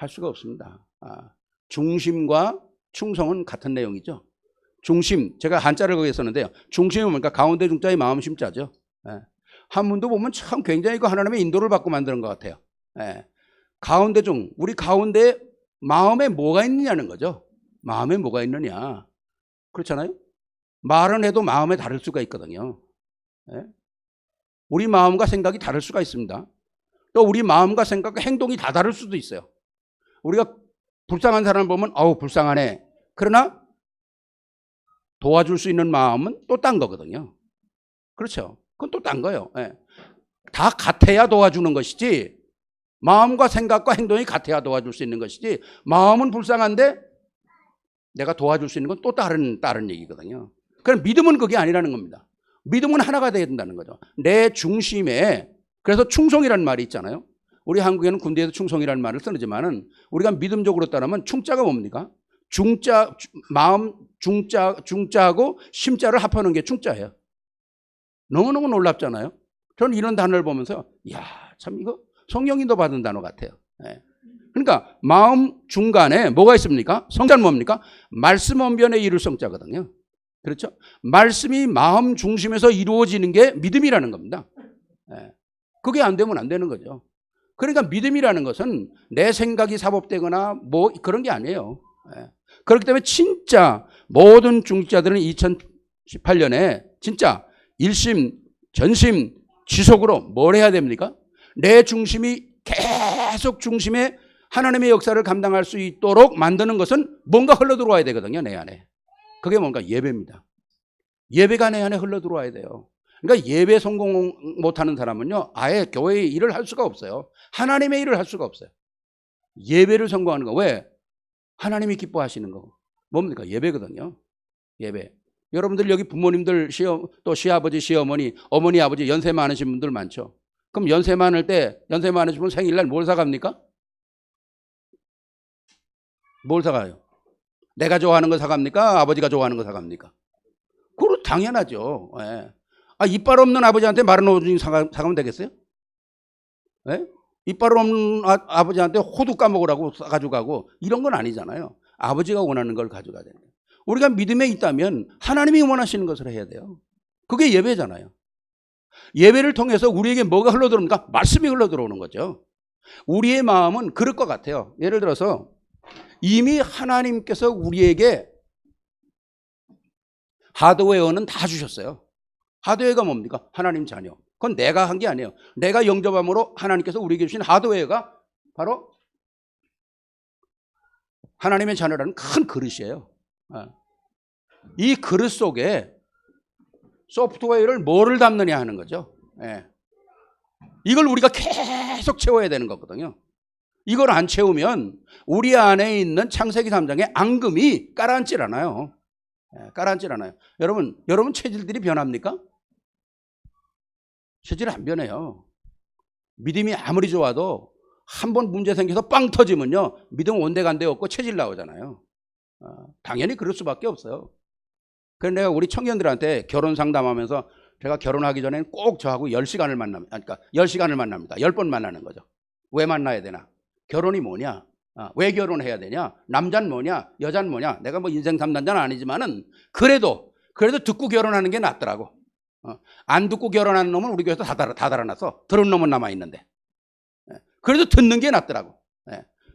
할 수가 없습니다. 중심과 충성은 같은 내용이죠. 중심, 제가 한자를 거기에 썼는데요. 중심은 뭡니까? 가운데 중자의 마음 심자죠. 한문도 보면 참 굉장히 그 하나님의 인도를 받고 만드는 것 같아요. 가운데 중, 우리 가운데 마음에 뭐가 있느냐는 거죠. 마음에 뭐가 있느냐. 그렇잖아요. 말은 해도 마음에 다를 수가 있거든요. 우리 마음과 생각이 다를 수가 있습니다. 또 우리 마음과 생각과 행동이 다 다를 수도 있어요. 우리가 불쌍한 사람을 보면 아우 불쌍하네. 그러나 도와줄 수 있는 마음은 또 딴 거거든요. 그렇죠. 그건 또 딴 거예요. 다 같아야 도와주는 것이지, 마음과 생각과 행동이 같아야 도와줄 수 있는 것이지, 마음은 불쌍한데 내가 도와줄 수 있는 건 또 다른 얘기거든요. 그럼 믿음은 그게 아니라는 겁니다. 믿음은 하나가 돼야 된다는 거죠. 내 중심에, 그래서 충성이라는 말이 있잖아요. 우리 한국에는 군대에서 충성이라는 말을 쓰지만은 우리가 믿음적으로 따르면 충자가 뭡니까? 중자, 마음 중자하고 심자를 합하는 게 충자예요. 너무너무 놀랍잖아요. 저는 이런 단어를 보면서 이야, 참 이거 성령인도 받은 단어 같아요. 그러니까 마음 중간에 뭐가 있습니까? 성자는 뭡니까? 말씀 언변에 이룰 성자거든요. 그렇죠? 말씀이 마음 중심에서 이루어지는 게 믿음이라는 겁니다. 그게 안 되면 안 되는 거죠. 그러니까 믿음이라는 것은 내 생각이 사법되거나 뭐 그런 게 아니에요. 그렇기 때문에 진짜 모든 중직자들은 2018년에 진짜 일심, 전심, 지속으로 뭘 해야 됩니까? 내 중심이 계속 중심에 하나님의 역사를 감당할 수 있도록 만드는 것은 뭔가 흘러들어와야 되거든요. 내 안에. 그게 뭔가 예배입니다. 예배가 내 안에 흘러들어와야 돼요. 그러니까 예배 성공 못하는 사람은요, 아예 교회의 일을 할 수가 없어요. 하나님의 일을 할 수가 없어요. 예배를 성공하는 거. 왜? 하나님이 기뻐하시는 거. 뭡니까? 예배거든요. 예배. 여러분들 여기 부모님들, 또 시아버지, 시어머니, 어머니, 아버지 연세 많으신 분들 많죠. 그럼 연세 많으신 분 생일날 뭘 사갑니까? 뭘 사가요? 내가 좋아하는 거 사갑니까? 아버지가 좋아하는 거 사갑니까? 그거 당연하죠. 이빨 없는 아버지한테 마른 오징어 사가면 되겠어요? 이빨 없는 아버지한테 호두 까먹으라고 가지고 가고 이런 건 아니잖아요. 아버지가 원하는 걸 가져가야 돼요. 우리가 믿음에 있다면 하나님이 원하시는 것을 해야 돼요. 그게 예배잖아요. 예배를 통해서 우리에게 뭐가 흘러들어옵니까? 말씀이 흘러들어오는 거죠. 우리의 마음은 그럴 것 같아요. 예를 들어서 이미 하나님께서 우리에게 하드웨어는 다 주셨어요. 하드웨어가 뭡니까? 하나님 자녀. 그건 내가 한 게 아니에요. 내가 영접함으로 하나님께서 우리에게 주신 하드웨어가 바로 하나님의 자녀라는 큰 그릇이에요. 이 그릇 속에 소프트웨어를 뭐를 담느냐 하는 거죠. 이걸 우리가 계속 채워야 되는 거거든요. 이걸 안 채우면 우리 안에 있는 창세기 3장의 앙금이 가라앉질 않아요. 가라앉질 않아요. 여러분 체질들이 변합니까? 체질 안 변해요. 믿음이 아무리 좋아도 한번 문제 생겨서 빵 터지면요, 믿음 온데간데 없고 체질 나오잖아요. 당연히 그럴 수밖에 없어요. 그래서 내가 우리 청년들한테 결혼 상담하면서 제가 결혼하기 전에는 꼭 저하고 10시간을 만납니다. 그러니까 10시간을 만납니다. 10번 만나는 거죠. 왜 만나야 되나? 결혼이 뭐냐? 왜 결혼해야 되냐? 남자는 뭐냐? 여자는 뭐냐? 내가 뭐 인생 상담자는 아니지만은 그래도 듣고 결혼하는 게 낫더라고. 안 듣고 결혼하는 놈은 우리 교회에서 다 달아놨어. 들은 놈은 남아있는데. 그래도 듣는 게 낫더라고.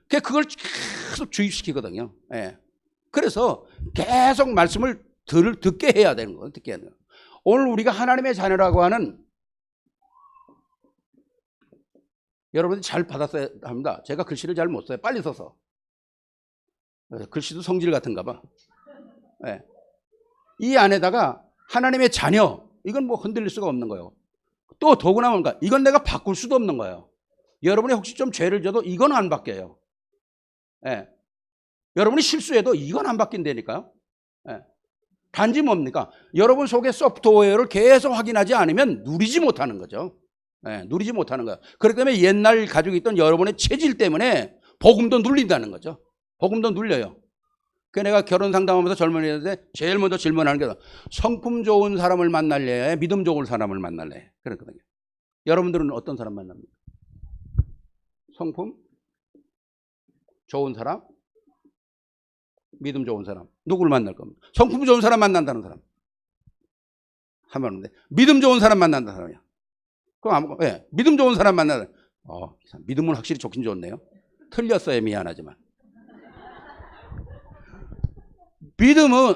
그걸 계속 주입시키거든요. 그래서 계속 말씀을 듣게 해야 되는 거예요. 듣게 해야 돼요. 오늘 우리가 하나님의 자녀라고 하는, 여러분들이 잘 받았어야 합니다. 제가 글씨를 잘 못 써요. 빨리 써서. 글씨도 성질 같은가 봐. 이 안에다가 하나님의 자녀, 이건 뭐 흔들릴 수가 없는 거예요. 또 더구나 뭔가 이건 내가 바꿀 수도 없는 거예요. 여러분이 혹시 좀 죄를 져도 이건 안 바뀌어요. 여러분이 실수해도 이건 안 바뀐다니까요. 단지 뭡니까? 여러분 속에 소프트웨어를 계속 확인하지 않으면 누리지 못하는 거죠. 누리지 못하는 거예요. 그렇기 때문에 옛날 가지고 있던 여러분의 체질 때문에 복음도 눌린다는 거죠. 복음도 눌려요. 그 내가 결혼 상담하면서 젊은이들한테 제일 먼저 질문하는 게 성품 좋은 사람을 만날래? 믿음 좋은 사람을 만날래? 그렇거든요. 여러분들은 어떤 사람 만납니까? 성품 좋은 사람, 믿음 좋은 사람. 누구를 만날 겁니까? 성품 좋은 사람 만난다는 사람. 하면 없는데 믿음 좋은 사람 만난다는 사람이야. 그럼 아무거 예, 믿음 좋은 사람 만나는. 믿음은 확실히 좋긴 좋네요. 틀렸어요. 미안하지만. 믿음은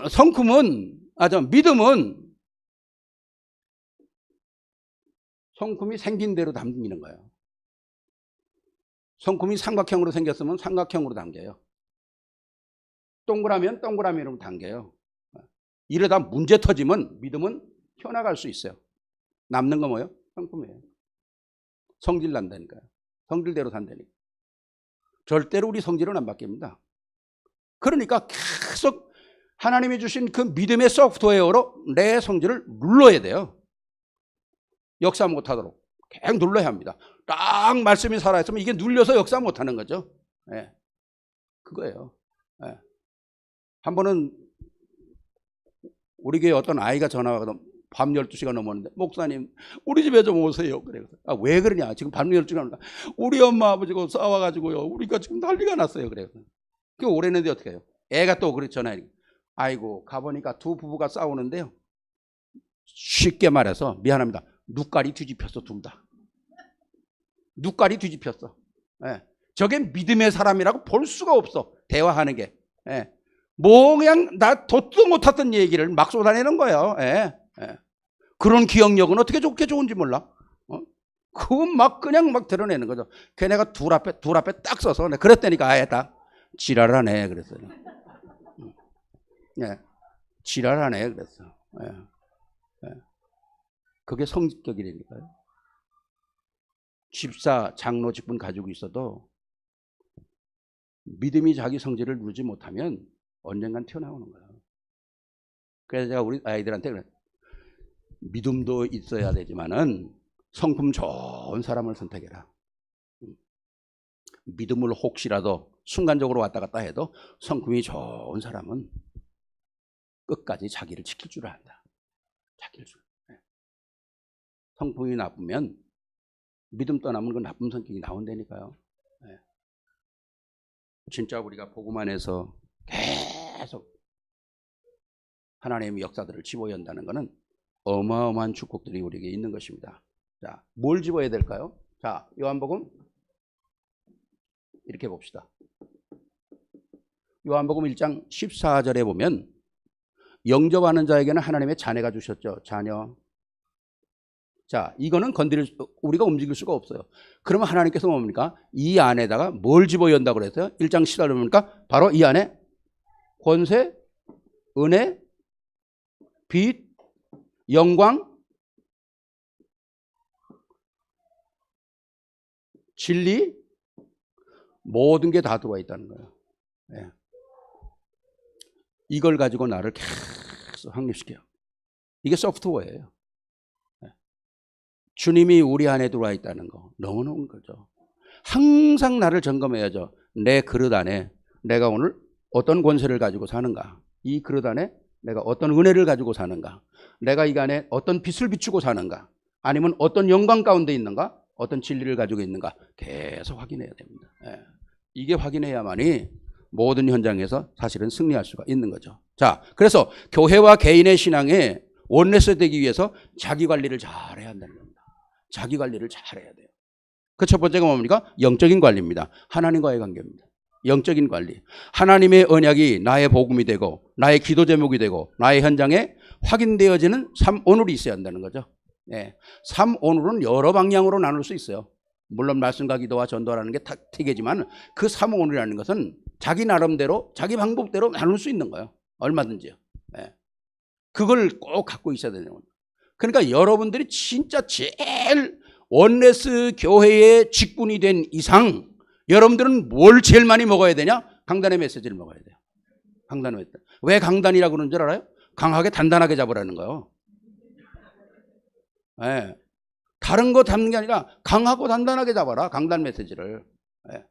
성품이 생긴 대로 담기는 거예요. 성품이 삼각형으로 생겼으면 삼각형으로 담겨요. 동그라미는 동그라미로 당겨요. 이러다 문제 터지면 믿음은 튀어나갈 수 있어요. 남는 거 뭐예요? 성품이에요. 성질 난다니까요. 성질대로 산다니까. 절대로 우리 성질은 안 바뀝니다. 그러니까 계속 하나님이 주신 그 믿음의 소프트웨어로 내 성질을 눌러야 돼요. 역사 못하도록 계속 눌러야 합니다. 딱 말씀이 살아있으면 이게 눌려서 역사 못하는 거죠. 예. 그거예요. 예. 한 번은 우리 교회 어떤 아이가 전화가 와서 밤 12시가 넘었는데 목사님 우리 집에 좀 오세요. 그래서 왜 그러냐. 지금 밤 12시가 넘었는데 우리 엄마 아버지가 싸워가지고요. 우리가 지금 난리가 났어요. 그래서 그 오래는데 어떻게 해요. 애가 또 그래 전화해. 아이고 가보니까 두 부부가 싸우는데요. 쉽게 말해서 미안합니다. 눕가리 뒤집혔어. 둘 다. 눕가리 뒤집혔어. 예. 저게 믿음의 사람이라고 볼 수가 없어. 대화하는 게. 예. 뭐 그냥 나 돋도 못했던 얘기를 막 쏟아내는 거예요. 예. 예. 그런 기억력은 어떻게 좋게 좋은지 몰라. 그거 막 그냥 막 드러내는 거죠. 걔네가 둘 앞에 딱 서서 그랬다니까 아예 딱 지랄하네 그랬어요. 예. 지랄하네 그랬어. 예. 예. 그게 성격이라니까요. 집사, 장로 직분 가지고 있어도 믿음이 자기 성질을 누르지 못하면 언젠간 튀어나오는 거예요. 그래서 제가 우리 아이들한테 그래. 믿음도 있어야 되지만은 성품 좋은 사람을 선택해라. 믿음을 혹시라도 순간적으로 왔다 갔다 해도 성품이 좋은 사람은 끝까지 자기를 지킬 줄 안다. 지킬 줄. 성품이 나쁘면 믿음 떠나면 그 나쁜 성격이 나온다니까요. 네. 진짜 우리가 복음 안에서 계속 하나님의 역사들을 집어연다는 것은 어마어마한 축복들이 우리에게 있는 것입니다. 자, 뭘 집어야 될까요? 자, 요한복음 이렇게 봅시다. 요한복음 1장 14절에 보면 영접하는 자에게는 하나님의 자녀가 주셨죠. 자녀. 자, 이거는 우리가 움직일 수가 없어요. 그러면 하나님께서 뭡니까? 이 안에다가 뭘 집어연다고 그랬어요? 1장 14절에 보니까 바로 이 안에 권세, 은혜, 빛, 영광, 진리, 모든 게 다 들어와 있다는 거예요. 네. 이걸 가지고 나를 계속 확립시켜요. 이게 소프트웨어예요. 주님이 우리 안에 들어와 있다는 거 너무 좋은 거죠. 항상 나를 점검해야죠. 내 그릇 안에 내가 오늘 어떤 권세를 가지고 사는가, 이 그릇 안에 내가 어떤 은혜를 가지고 사는가, 내가 이 안에 어떤 빛을 비추고 사는가, 아니면 어떤 영광 가운데 있는가, 어떤 진리를 가지고 있는가 계속 확인해야 됩니다. 이게 확인해야만이 모든 현장에서 사실은 승리할 수가 있는 거죠. 자, 그래서 교회와 개인의 신앙에 원내스 되기 위해서 자기 관리를 잘해야 한다는 겁니다. 자기 관리를 잘해야 돼요. 그 첫 번째가 뭡니까? 영적인 관리입니다. 하나님과의 관계입니다. 영적인 관리. 하나님의 언약이 나의 복음이 되고 나의 기도 제목이 되고 나의 현장에 확인되어지는 삼오늘이 있어야 한다는 거죠. 네. 삼오늘은 여러 방향으로 나눌 수 있어요. 물론 말씀과 기도와 전도라는 게 틱이지만 그 삼오늘이라는 것은 자기 나름대로 자기 방법대로 나눌 수 있는 거예요. 얼마든지요. 네. 그걸 꼭 갖고 있어야 되는 겁니다. 그러니까 여러분들이 진짜 제일 원네스 교회의 직분이 된 이상 여러분들은 뭘 제일 많이 먹어야 되냐? 강단의 메시지를 먹어야 돼요. 강단의 메시지. 왜 강단이라고 그러는 줄 알아요? 강하게 단단하게 잡으라는 거예요. 네. 다른 거 잡는 게 아니라 강하고 단단하게 잡아라. 강단 메시지를. 네.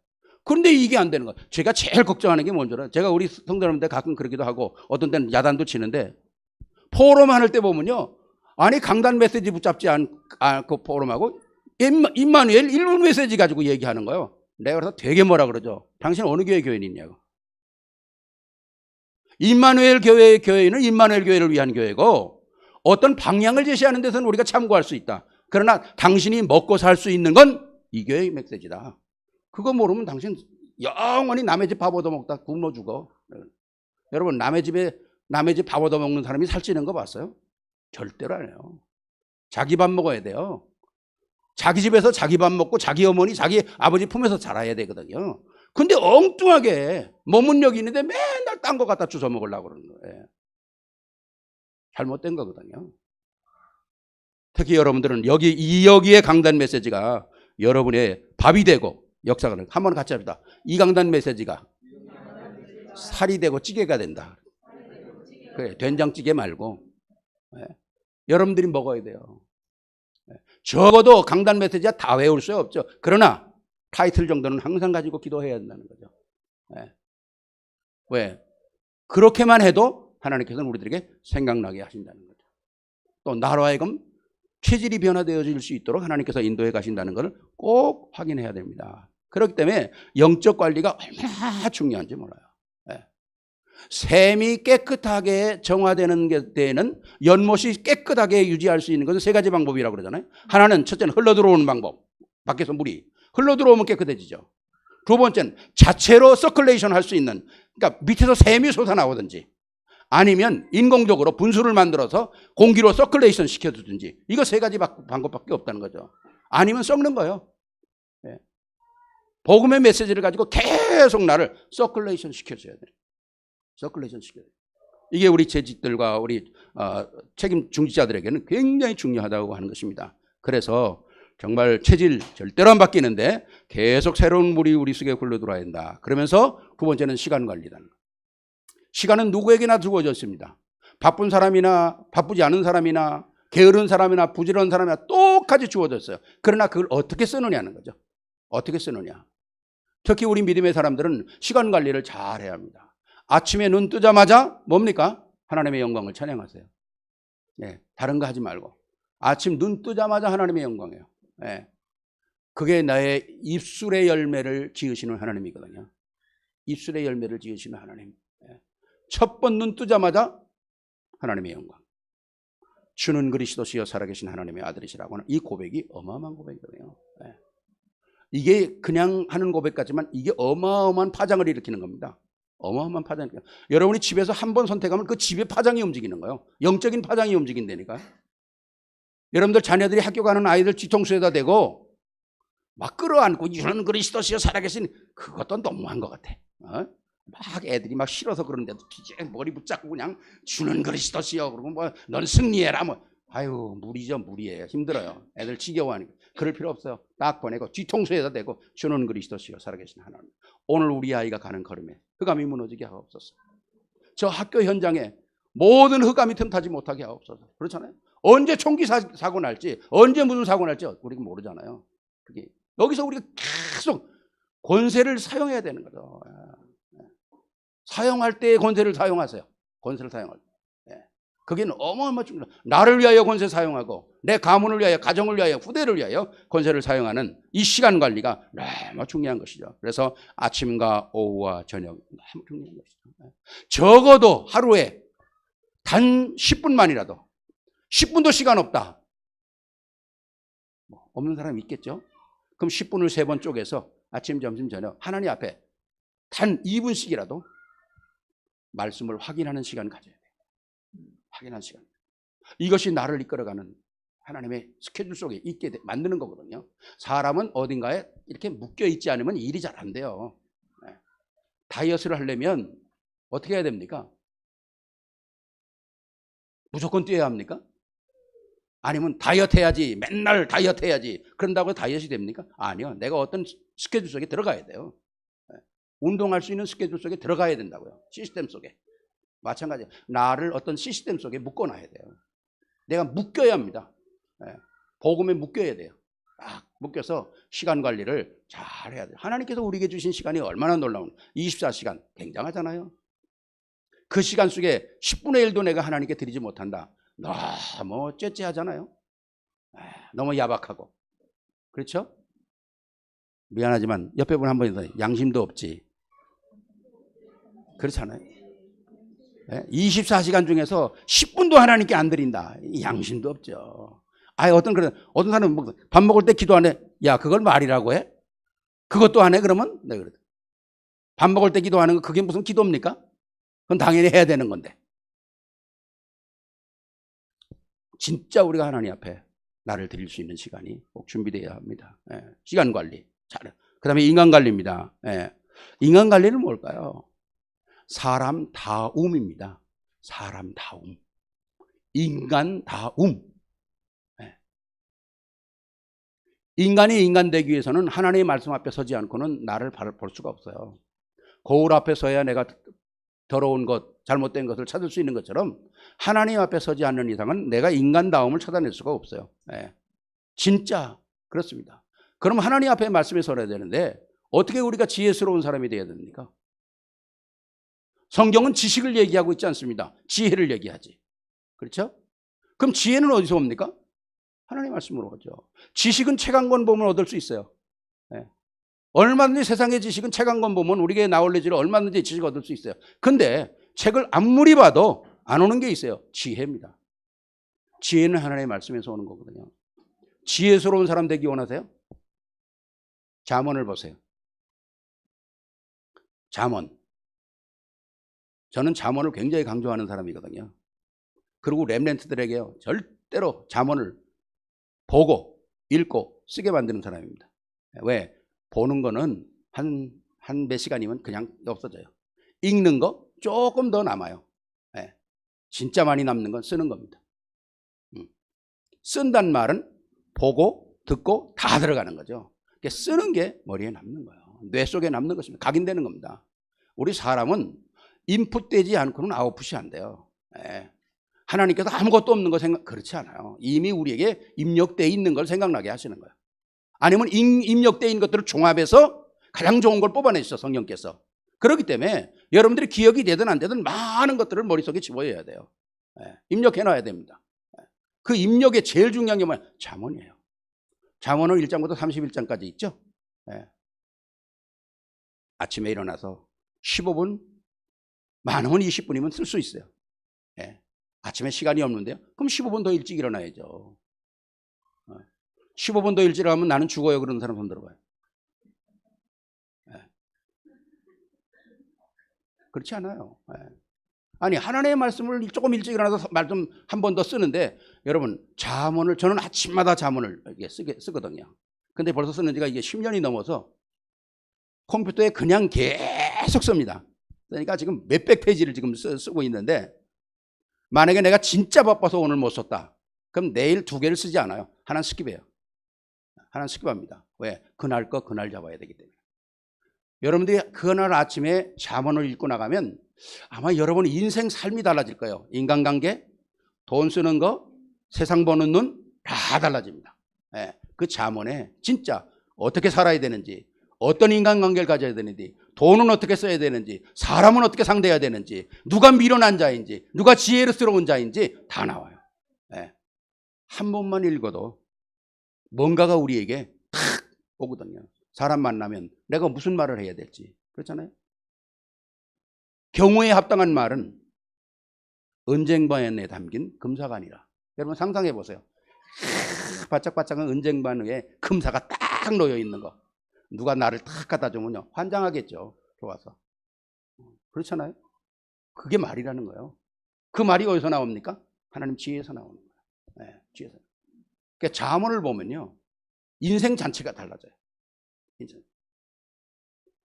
그런데 이게 안 되는 거예요. 제가 제일 걱정하는 게 뭔지 알아요? 제가 우리 성도님들 가끔 그러기도 하고 어떤 때는 야단도 치는데 포럼 할 때 보면요. 아니 강단 메시지 붙잡지 않고 포럼하고 임마누엘 1분 메시지 가지고 얘기하는 거예요. 내가 그래서 되게 뭐라 그러죠. 당신 어느 교회 교인이냐고. 임마누엘 교회의 교회는 임마누엘 교회를 위한 교회고 어떤 방향을 제시하는 데서는 우리가 참고할 수 있다. 그러나 당신이 먹고 살 수 있는 건 이 교회의 메시지다. 그거 모르면 당신 영원히 남의 집 밥 얻어먹다 굶어 죽어. 여러분 남의 집 밥 얻어먹는 사람이 살찌는 거 봤어요? 절대로 안 해요. 자기 밥 먹어야 돼요. 자기 집에서 자기 밥 먹고 자기 어머니 자기 아버지 품에서 자라야 되거든요. 근데 엉뚱하게 머문력이 있는데 맨날 딴 거 갖다 주워 먹으려고 그러는 거예요. 잘못된 거거든요. 특히 여러분들은 여기에 강단 메시지가 여러분의 밥이 되고 역사가 한번 같이 합시다. 이 강단 메시지가 살이 되고 찌개가 된다. 그래, 된장찌개 말고 여러분들이 먹어야 돼요. 적어도 강단 메시지가 다 외울 수 없죠. 그러나 타이틀 정도는 항상 가지고 기도해야 한다는 거죠. 왜? 그렇게만 해도 하나님께서는 우리들에게 생각나게 하신다는 거죠. 또 나로 하여금 체질이 변화되어질 수 있도록 하나님께서 인도해 가신다는 것을 꼭 확인해야 됩니다. 그렇기 때문에 영적 관리가 얼마나 중요한지 몰라요. 샘이 깨끗하게 정화되는 데에는 연못이 깨끗하게 유지할 수 있는 것은 세 가지 방법이라고 그러잖아요. 하나는 첫째는 흘러들어오는 방법. 밖에서 물이 흘러들어오면 깨끗해지죠. 두 번째는 자체로 서큘레이션 할 수 있는, 그러니까 밑에서 샘이 솟아나오든지 아니면 인공적으로 분수를 만들어서 공기로 서큘레이션 시켜주든지, 이거 세 가지 방법밖에 없다는 거죠. 아니면 썩는 거예요. 복음의 메시지를 가지고 계속 나를 서큘레이션 시켜줘야 돼요. 서큘레이션 시켜야 돼요. 이게 우리 재직들과 우리 책임 중지자들에게는 굉장히 중요하다고 하는 것입니다. 그래서 정말 체질 절대로 안 바뀌는데 계속 새로운 물이 우리 속에 흘러들어야 한다. 그러면서 두 번째는 시간 관리다. 시간은 누구에게나 주어졌습니다. 바쁜 사람이나 바쁘지 않은 사람이나 게으른 사람이나 부지런한 사람이나 똑같이 주어졌어요. 그러나 그걸 어떻게 쓰느냐는 거죠. 어떻게 쓰느냐. 특히 우리 믿음의 사람들은 시간 관리를 잘 해야 합니다. 아침에 눈 뜨자마자 뭡니까? 하나님의 영광을 찬양하세요. 다른 거 하지 말고 아침 눈 뜨자마자 하나님의 영광이에요. 그게 나의 입술의 열매를 지으시는 하나님이거든요. 입술의 열매를 지으시는 하나님. 첫 번 눈 뜨자마자 하나님의 영광. 주는 그리스도시여 살아계신 하나님의 아들이시라고 하는 이 고백이 어마어마한 고백이거든요. 이게 그냥 하는 고백 같지만 이게 어마어마한 파장을 일으키는 겁니다. 어마어마한 파장이. 여러분이 집에서 한 번 선택하면 그 집의 파장이 움직이는 거예요. 영적인 파장이 움직인다니까. 여러분들 자녀들이 학교 가는 아이들 뒤통수에다 대고 막 끌어안고 주는 그리스도시여 살아계신, 그것도 너무한 것 같아. 막 애들이 막 싫어서 그러는데도 뒤에 머리 붙잡고 그냥 주는 그리스도시여 그러고 뭐 넌 승리해라 뭐. 아유 무리죠. 무리예요. 힘들어요. 애들 지겨워하니까. 그럴 필요 없어요. 딱 보내고 뒤통수에다 대고 주는 그리스도시여 살아계신 하나님. 오늘 우리 아이가 가는 걸음에 흑암이 무너지게 하옵소서. 저 학교 현장에 모든 흑암이 틈타지 못하게 하옵소서. 그렇잖아요. 언제 총기 사고 날지, 언제 무슨 사고 날지 우리가 모르잖아요. 그게 여기서 우리가 계속 권세를 사용해야 되는 거죠. 사용할 때의 권세를 사용하세요. 권세를 사용할 때. 그게 어마어마한 중요해요. 나를 위하여 권세 사용하고 내 가문을 위하여, 가정을 위하여, 후대를 위하여 권세를 사용하는 이 시간 관리가 너무 중요한 것이죠. 그래서 아침과 오후와 저녁 너무 중요한 것이죠. 적어도 하루에 단 10분만이라도, 10분도 시간 없다. 없는 사람이 있겠죠? 그럼 10분을 3번 쪼개서 아침, 점심, 저녁 하나님 앞에 단 2분씩이라도 말씀을 확인하는 시간 가져야 돼요. 확인하는 시간. 이것이 나를 이끌어가는 하나님의 스케줄 속에 있게 만드는 거거든요. 사람은 어딘가에 이렇게 묶여 있지 않으면 일이 잘 안 돼요. 다이어트를 하려면 어떻게 해야 됩니까? 무조건 뛰어야 합니까? 아니면 다이어트 해야지, 맨날 다이어트 해야지, 그런다고 다이어트이 됩니까? 아니요. 내가 어떤 스케줄 속에 들어가야 돼요. 운동할 수 있는 스케줄 속에 들어가야 된다고요. 시스템 속에. 마찬가지예요. 나를 어떤 시스템 속에 묶어놔야 돼요. 내가 묶여야 합니다. 복음에 묶여야 돼요. 딱 묶여서 시간 관리를 잘 해야 돼요. 하나님께서 우리에게 주신 시간이 얼마나 놀라운 24시간 굉장하잖아요. 그 시간 속에 10분의 1도 내가 하나님께 드리지 못한다. 너무 째째하잖아요. 너무 야박하고. 그렇죠? 미안하지만 옆에 분 한 번 더 양심도 없지. 그렇잖아요. 24시간 중에서 10분도 하나님께 안 드린다. 양심도 없죠. 어떤 사람은 밥 먹을 때 기도 안 해. 야, 그걸 말이라고 해? 그것도 안 해? 그러면? 네, 그래. 밥 먹을 때 기도하는 거 그게 무슨 기도입니까? 그건 당연히 해야 되는 건데. 진짜 우리가 하나님 앞에 나를 드릴 수 있는 시간이 꼭 준비되어야 합니다. 시간 관리. 그 다음에 인간 관리입니다. 인간 관리는 뭘까요? 사람다움입니다. 사람다움. 인간다움. 인간이 인간 되기 위해서는 하나님의 말씀 앞에 서지 않고는 나를 볼 수가 없어요. 거울 앞에 서야 내가 더러운 것, 잘못된 것을 찾을 수 있는 것처럼 하나님 앞에 서지 않는 이상은 내가 인간다움을 찾아낼 수가 없어요. 진짜 그렇습니다. 그럼 하나님 앞에 말씀에 서야 되는데 어떻게 우리가 지혜스러운 사람이 되어야 됩니까? 성경은 지식을 얘기하고 있지 않습니다. 지혜를 얘기하지. 그렇죠? 그럼 지혜는 어디서 옵니까? 하나님 말씀으로 오죠. 지식은 책 한 권 보면 얻을 수 있어요. 얼마든지 세상의 지식은 책 한 권 보면 우리에게 나올래지를 얼마든지 지식 얻을 수 있어요. 근데 책을 아무리 봐도 안 오는 게 있어요. 지혜입니다. 지혜는 하나님의 말씀에서 오는 거거든요. 지혜스러운 사람 되기 원하세요? 잠언을 보세요. 잠언. 저는 잠언을 굉장히 강조하는 사람이거든요. 그리고 렘넌트들에게요, 절대로 잠언을 보고 읽고 쓰게 만드는 사람입니다. 왜? 보는 거는 한 몇 시간이면 그냥 없어져요. 읽는 거 조금 더 남아요. 진짜 많이 남는 건 쓰는 겁니다. 쓴단 말은 보고 듣고 다 들어가는 거죠. 쓰는 게 머리에 남는 거예요. 뇌 속에 남는 것입니다. 각인되는 겁니다. 우리 사람은 인풋되지 않고는 아웃풋이 안 돼요. 하나님께서 아무것도 없는 거 그렇지 않아요. 이미 우리에게 입력되어 있는 걸 생각나게 하시는 거예요. 아니면 입력되어 있는 것들을 종합해서 가장 좋은 걸 뽑아내시죠, 성령께서. 그렇기 때문에 여러분들이 기억이 되든 안 되든 많은 것들을 머릿속에 집어넣어야 돼요. 입력해놔야 됩니다. 그 입력에 제일 중요한 게 뭐예요? 잠언이에요. 잠언은 1장부터 31장까지 있죠. 아침에 일어나서 15분, 많으면 20분이면 쓸 수 있어요. 아침에 시간이 없는데요. 그럼 15분 더 일찍 일어나야죠. 15분 더 일찍 일어나면 나는 죽어요. 그러는 사람 손 들어봐요. 그렇지 않아요. 아니, 하나님의 말씀을 조금 일찍 일어나서 말씀 한 번 더 쓰는데, 여러분, 잠언을, 저는 아침마다 잠언을 쓰거든요. 근데 벌써 쓰는 지가 이게 10년이 넘어서 컴퓨터에 그냥 계속 씁니다. 그러니까 지금 몇백 페이지를 지금 쓰고 있는데, 만약에 내가 진짜 바빠서 오늘 못 썼다. 그럼 내일 2개를 쓰지 않아요. 하나는 스킵해요. 하나는 스킵합니다. 왜? 그날 거 그날 잡아야 되기 때문에. 여러분들이 그날 아침에 잠언을 읽고 나가면 아마 여러분의 인생 삶이 달라질 거예요. 인간관계, 돈 쓰는 거, 세상 보는 눈 다 달라집니다. 그 잠언에 진짜 어떻게 살아야 되는지, 어떤 인간관계를 가져야 되는지, 돈은 어떻게 써야 되는지, 사람은 어떻게 상대해야 되는지, 누가 미련한 자인지, 누가 지혜스러운 자인지 다 나와요. 한 번만 읽어도 뭔가가 우리에게 탁 오거든요. 사람 만나면 내가 무슨 말을 해야 될지. 그렇잖아요. 경우에 합당한 말은 은쟁반에 담긴 금사가 아니라. 여러분 상상해 보세요. 바짝바짝한 은쟁반 위에 금사가 딱 놓여 있는 거. 누가 나를 딱 갖다 주면요, 환장하겠죠. 좋아서. 그렇잖아요. 그게 말이라는 거예요. 그 말이 어디서 나옵니까? 하나님 지혜에서 나오는 거예요. 지혜에서. 그러니까 잠언을 보면요, 인생 자체가 달라져요.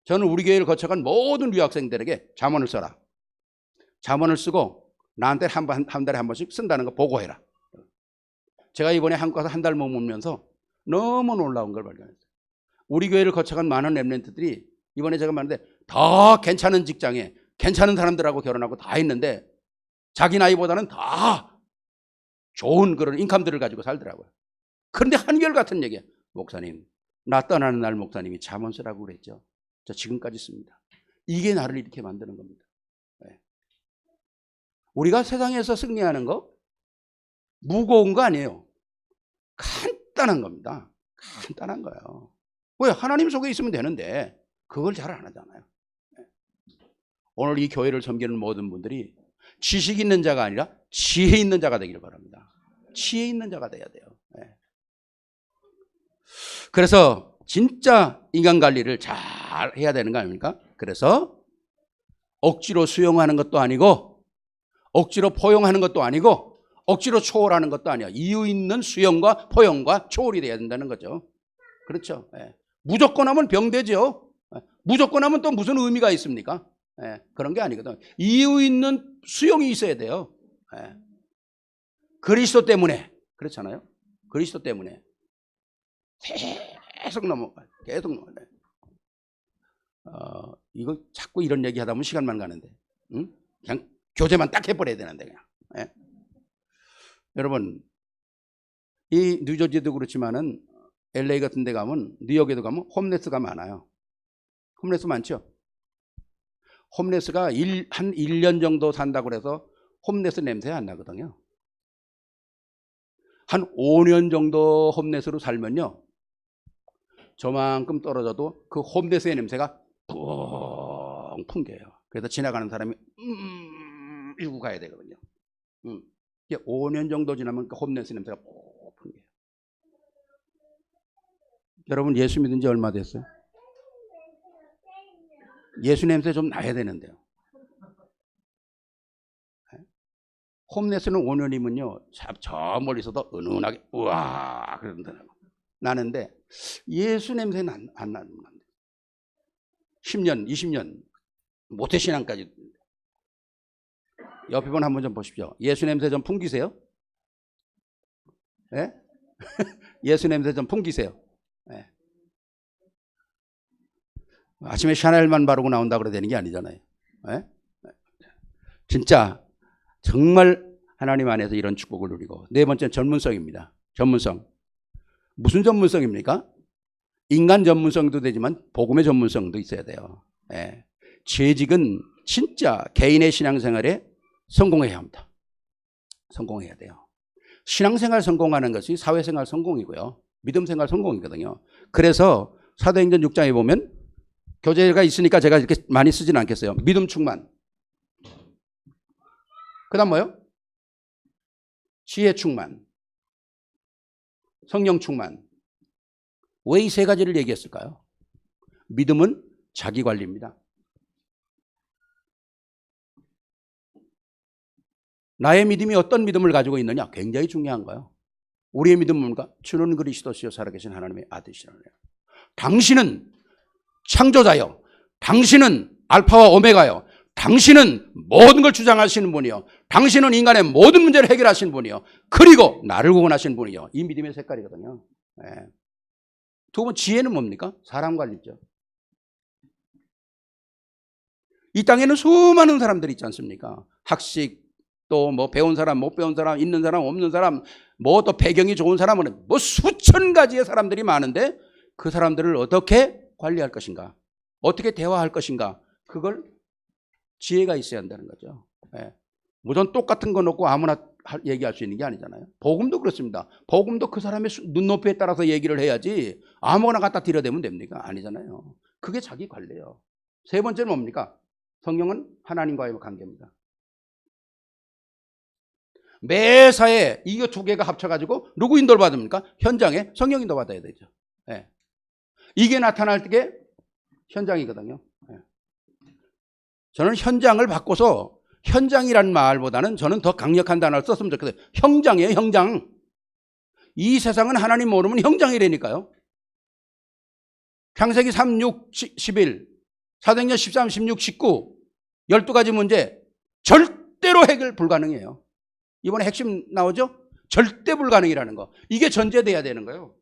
저는 우리 교회를 거쳐간 모든 유학생들에게 잠언을 써라. 잠언을 쓰고 나한테 한 달에 한 번씩 쓴다는 거 보고해라. 제가 이번에 한국 가서 한 달 머물면서 너무 놀라운 걸 발견했어요. 우리 교회를 거쳐간 많은 렘넌트들이 이번에 제가 말하는데 더 괜찮은 직장에 괜찮은 사람들하고 결혼하고 다 했는데 자기 나이보다는 더 좋은 그런 인컴들을 가지고 살더라고요. 그런데 한결같은 얘기예요. 목사님, 나 떠나는 날 목사님이 잠언 쓰라고 그랬죠. 저 지금까지 씁니다. 이게 나를 이렇게 만드는 겁니다. 우리가 세상에서 승리하는 거 무거운 거 아니에요. 간단한 겁니다. 간단한 거예요. 왜? 하나님 속에 있으면 되는데 그걸 잘 안 하잖아요. 오늘 이 교회를 섬기는 모든 분들이 지식 있는 자가 아니라 지혜 있는 자가 되기를 바랍니다. 지혜 있는 자가 돼야 돼요. 그래서 진짜 인간 관리를 잘 해야 되는 거 아닙니까? 그래서 억지로 수용하는 것도 아니고 억지로 포용하는 것도 아니고 억지로 초월하는 것도 아니야. 이유 있는 수용과 포용과 초월이 돼야 된다는 거죠. 그렇죠. 무조건 하면 병되죠. 무조건 하면 또 무슨 의미가 있습니까? 그런 게 아니거든. 이유 있는 수용이 있어야 돼요. 그리스도 때문에. 그렇잖아요. 그리스도 때문에. 계속 넘어가요. 계속 넘어가요. 이거 자꾸 이런 얘기 하다 보면 시간만 가는데. 응? 그냥 교제만 딱 해버려야 되는데 그냥. 여러분, 이 뉴저지도 그렇지만은 LA 같은 데 가면, 뉴욕에도 가면 홈레스가 많아요. 홈레스 많죠? 홈레스가 한 1년 정도 산다고 그래서 홈레스 냄새 안 나거든요. 한 5년 정도 홈레스로 살면요, 저만큼 떨어져도 그 홈레스의 냄새가 뿡 풍겨요. 그래서 지나가는 사람이 이러고 가야 되거든요. 이게 5년 정도 지나면 그 홈레스 냄새가 뿡 풍겨요. 여러분 예수 믿은 지 얼마 됐어요? 예수 냄새 좀 나야 되는데요. 홈레스는 5년이면요, 저 멀리서도 은은하게 우와 그런다고 나는데 예수 냄새는 안 나는 건데 10년, 20년 모태신앙까지. 옆에 분 한번 좀 보십시오. 예수 냄새 좀 풍기세요. 네? 예수 냄새 좀 풍기세요. 네. 아침에 샤넬만 바르고 나온다 그래야 되는 게 아니잖아요. 네? 진짜 정말 하나님 안에서 이런 축복을 누리고. 네 번째는 전문성입니다. 전문성. 무슨 전문성입니까? 인간 전문성도 되지만 복음의 전문성도 있어야 돼요. 재직은 진짜 개인의 신앙생활에 성공해야 합니다. 성공해야 돼요. 신앙생활 성공하는 것이 사회생활 성공이고요, 믿음생활 성공이거든요. 그래서 사도행전 6장에 보면, 교재가 있으니까 제가 이렇게 많이 쓰지는 않겠어요. 믿음 충만, 그 다음 뭐요? 지혜 충만, 성령 충만. 왜 이 세 가지를 얘기했을까요? 믿음은 자기 관리입니다. 나의 믿음이 어떤 믿음을 가지고 있느냐, 굉장히 중요한 거예요. 우리의 믿음은 뭔가? 주는 그리스도시요 살아계신 하나님의 아들이시라네요. 당신은 창조자요, 당신은 알파와 오메가요, 당신은 모든 걸 주장하시는 분이요, 당신은 인간의 모든 문제를 해결하시는 분이요, 그리고 나를 구원하시는 분이요. 이 믿음의 색깔이거든요. 두 번, 지혜는 뭡니까? 사람 관리죠. 이 땅에는 수많은 사람들이 있지 않습니까? 학식, 또 뭐 배운 사람, 못 배운 사람, 있는 사람, 없는 사람, 뭐 또 배경이 좋은 사람은 뭐 수천 가지의 사람들이 많은데 그 사람들을 어떻게 관리할 것인가, 어떻게 대화할 것인가, 그걸 지혜가 있어야 한다는 거죠. 무조건 똑같은 거 놓고 아무나 얘기할 수 있는 게 아니잖아요. 복음도 그렇습니다. 복음도 그 사람의 눈높이에 따라서 얘기를 해야지 아무거나 갖다 들여대면 됩니까? 아니잖아요. 그게 자기 관리예요. 세 번째는 뭡니까? 성령은 하나님과의 관계입니다. 매사에 이거 두 개가 합쳐가지고 누구 인도를 받습니까? 현장에 성령 인도 받아야 되죠. 이게 나타날 때 현장이거든요. 저는 현장을 바꿔서 현장이란 말보다는 저는 더 강력한 단어를 썼으면 좋겠어요. 형장이에요, 형장. 이 세상은 하나님 모르면 형장이라니까요. 창세기 3, 6, 11, 사도행전 13, 16, 19 12가지 문제 절대로 해결 불가능해요. 이번에 핵심 나오죠? 절대 불가능이라는 거. 이게 전제돼야 되는 거예요.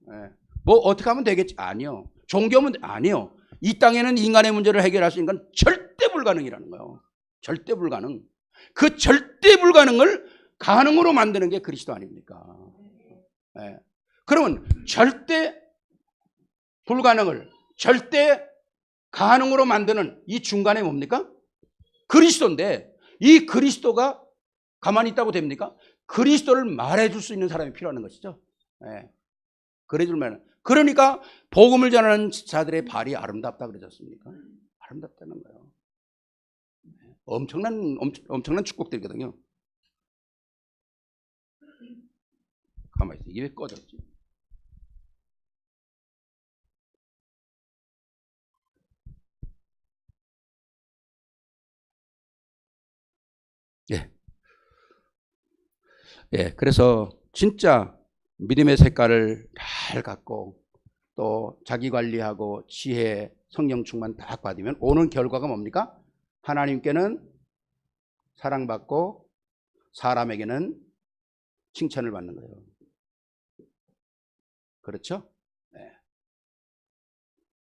뭐 어떻게 하면 되겠지? 아니요. 종교면 아니요. 이 땅에는 인간의 문제를 해결할 수 있는 건 절대 불가능이라는 거예요. 절대 불가능. 그 절대 불가능을 가능으로 만드는 게 그리스도 아닙니까? 그러면 절대 불가능을 절대 가능으로 만드는 이 중간에 뭡니까? 그리스도인데, 이 그리스도가 가만히 있다고 됩니까? 그리스도를 말해줄 수 있는 사람이 필요한 것이죠. 그래줄 만한 그러니까 복음을 전하는 자들의 발이 아름답다 그러지 않습니까? 아름답다는 거예요. 엄청난 축복들이거든요. 가만히 있어. 이게 왜 꺼졌지? 예. 예. 그래서 진짜 믿음의 색깔을 잘 갖고 또 자기 관리하고 지혜, 성령 충만 딱 받으면 오는 결과가 뭡니까? 하나님께는 사랑받고 사람에게는 칭찬을 받는 거예요. 그렇죠? 네.